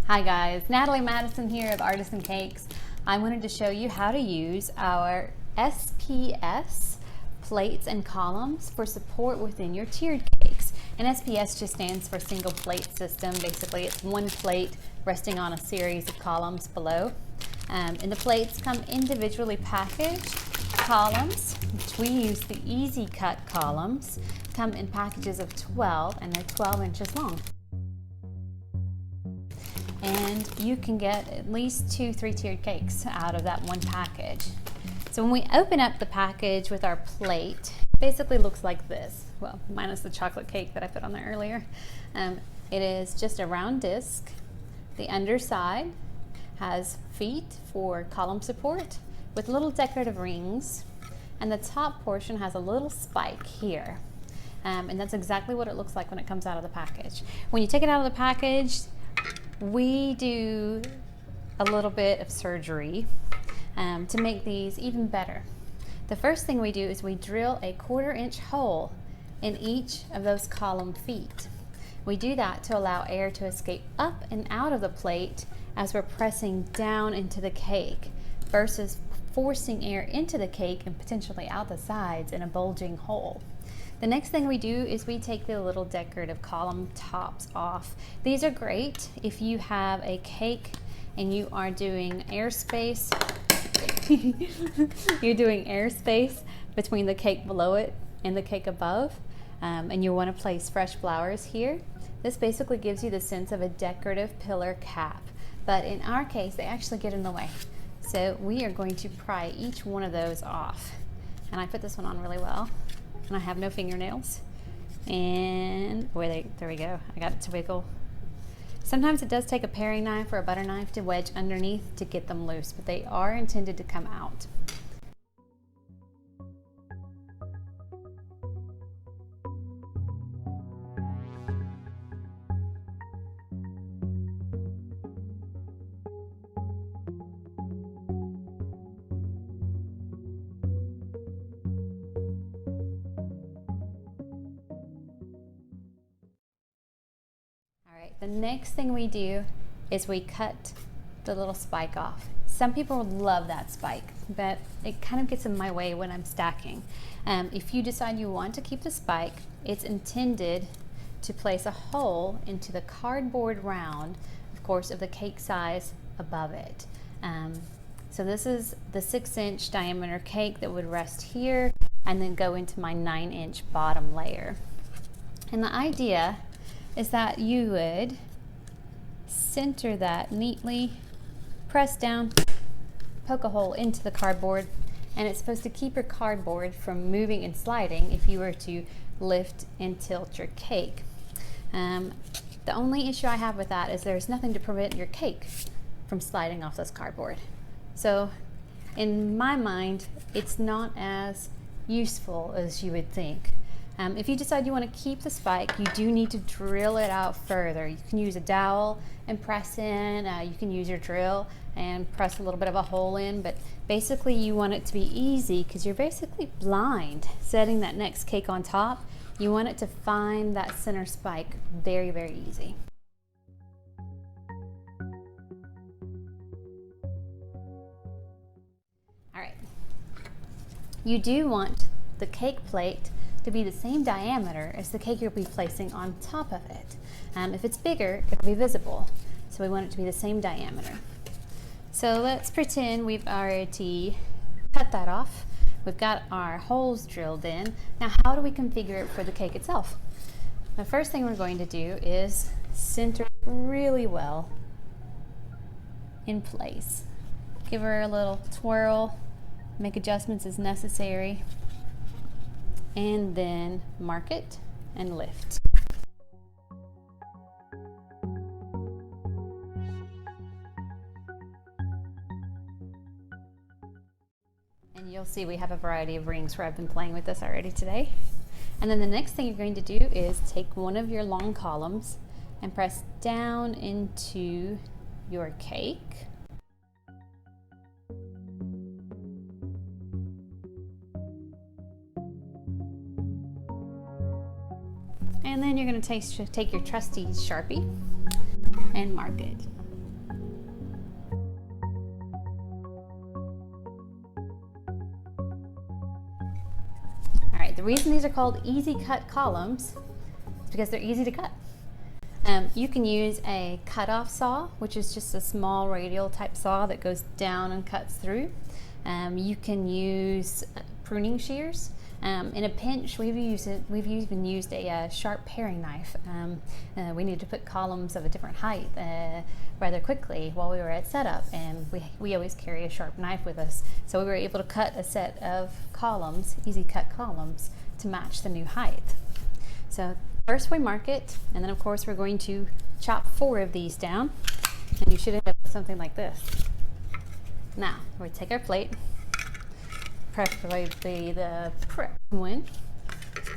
Hi guys, Natalie Madison here of Artisan Cakes. I wanted to show you how to use our SPS plates and columns for support within your tiered cakes. And SPS just stands for single plate system. Basically, it's one plate resting on a series of columns below. And the plates come individually packaged. Columns, which we use the Easy Cut columns, come in packages of 12 and they're 12 inches long. And you can get at least 2 3-tiered cakes out of that one package. So when we open up the package with our plate, it basically looks like this. Well, minus the chocolate cake that I put on there earlier. It is just a round disc. The underside has feet for column support with little decorative rings, and the top portion has a little spike here. And that's exactly what it looks like when it comes out of the package. When you take it out of the package, we do a little bit of surgery to make these even better. The first thing we do is we drill a 1/4 inch hole in each of those column feet. We do that to allow air to escape up and out of the plate as we're pressing down into the cake versus forcing air into the cake and potentially out the sides in a bulging hole. The next thing we do is we take the little decorative column tops off. These are great if you have a cake and you are doing airspace. You're doing airspace between the cake below it and the cake above, and you want to place fresh flowers here. This basically gives you the sense of a decorative pillar cap, but in our case, they actually get in the way. So we are going to pry each one of those off. And I put this one on really well. And I have no fingernails. And there we go. I got it to wiggle. Sometimes it does take a paring knife or a butter knife to wedge underneath to get them loose, but they are intended to come out. The next thing we do is we cut the little spike off. Some people love that spike, but it kind of gets in my way when I'm stacking. If you decide you want to keep the spike, it's intended to place a hole into the cardboard round, of course, of the cake size above it. So this is the 6-inch diameter cake that would rest here and then go into my 9-inch bottom layer. And the idea is that you would center that neatly, press down, poke a hole into the cardboard, and it's supposed to keep your cardboard from moving and sliding if you were to lift and tilt your cake. The only issue I have with that is there's nothing to prevent your cake from sliding off this cardboard. So in my mind, it's not as useful as you would think. If you decide you want to keep the spike, you do need to drill it out further. You can use a dowel and press in. You can use your drill and press a little bit of a hole in, but basically you want it to be easy because you're basically blind setting that next cake on top. You want it to find that center spike very, very easy. All right. You do want the cake plate to be the same diameter as the cake you'll be placing on top of it. If it's bigger, it'll be visible. So we want it to be the same diameter. So let's pretend we've already cut that off. We've got our holes drilled in. Now, how do we configure it for the cake itself? The first thing we're going to do is center it really well in place. Give her a little twirl, make adjustments as necessary, and then mark it and lift. And you'll see we have a variety of rings where I've been playing with this already today. And then the next thing you're going to do is take one of your long columns and press down into your cake. And then you're going to take your trusty Sharpie and mark it. All right, the reason these are called easy cut columns is because they're easy to cut. You can use a cut-off saw, which is just a small radial type saw that goes down and cuts through. You can use pruning shears. In a pinch, we've even used a sharp paring knife. We needed to put columns of a different height rather quickly while we were at setup, and we always carry a sharp knife with us. So we were able to cut a set of columns, easy cut columns, to match the new height. So first we mark it, and then of course we're going to chop 4 of these down, and you should end up with something like this. Now, we take our plate, preferably the prep one,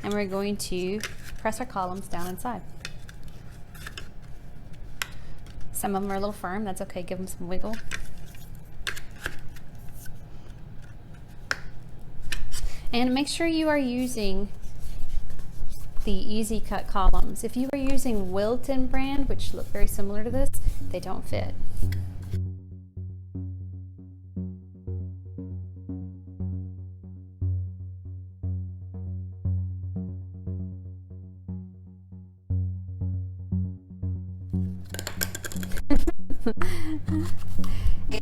and we're going to press our columns down inside. Some of them are a little firm, that's okay, give them some wiggle. And make sure you are using the easy cut columns. If you are using Wilton brand, which look very similar to this, they don't fit.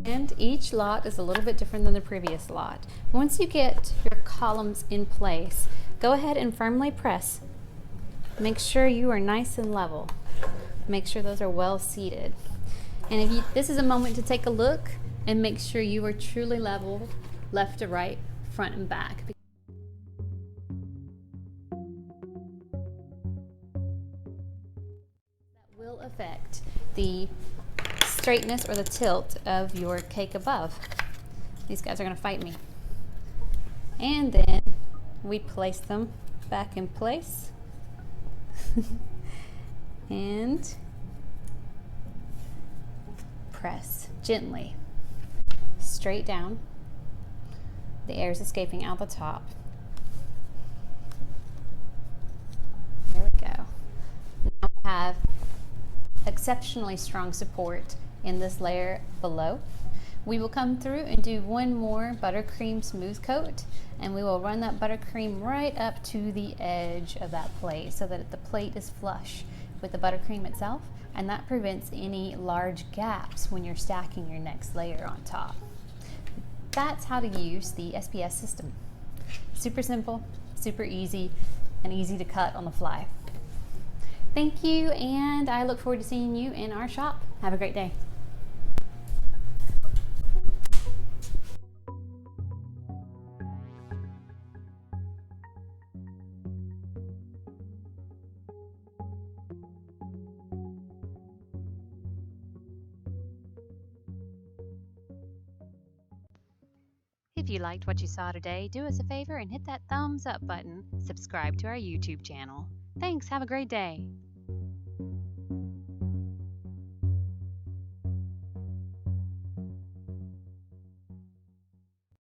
And each lot is a little bit different than the previous lot. Once you get your columns in place, go ahead and firmly press. Make sure you are nice and level. Make sure those are well seated. And this is a moment to take a look and make sure you are truly level, left to right, front and back. That will affect the straightness or the tilt of your cake above. These guys are going to fight me. And then we place them back in place. And press gently straight down. The air is escaping out the top. There we go. Now we have exceptionally strong support in this layer below. We will come through and do one more buttercream smooth coat, and we will run that buttercream right up to the edge of that plate so that the plate is flush with the buttercream itself, and that prevents any large gaps when you're stacking your next layer on top. That's how to use the SPS system. Super simple, super easy, and easy to cut on the fly. Thank you, and I look forward to seeing you in our shop. Have a great day. If you liked what you saw today, do us a favor and hit that thumbs up button. Subscribe to our YouTube channel. Thanks, have a great day.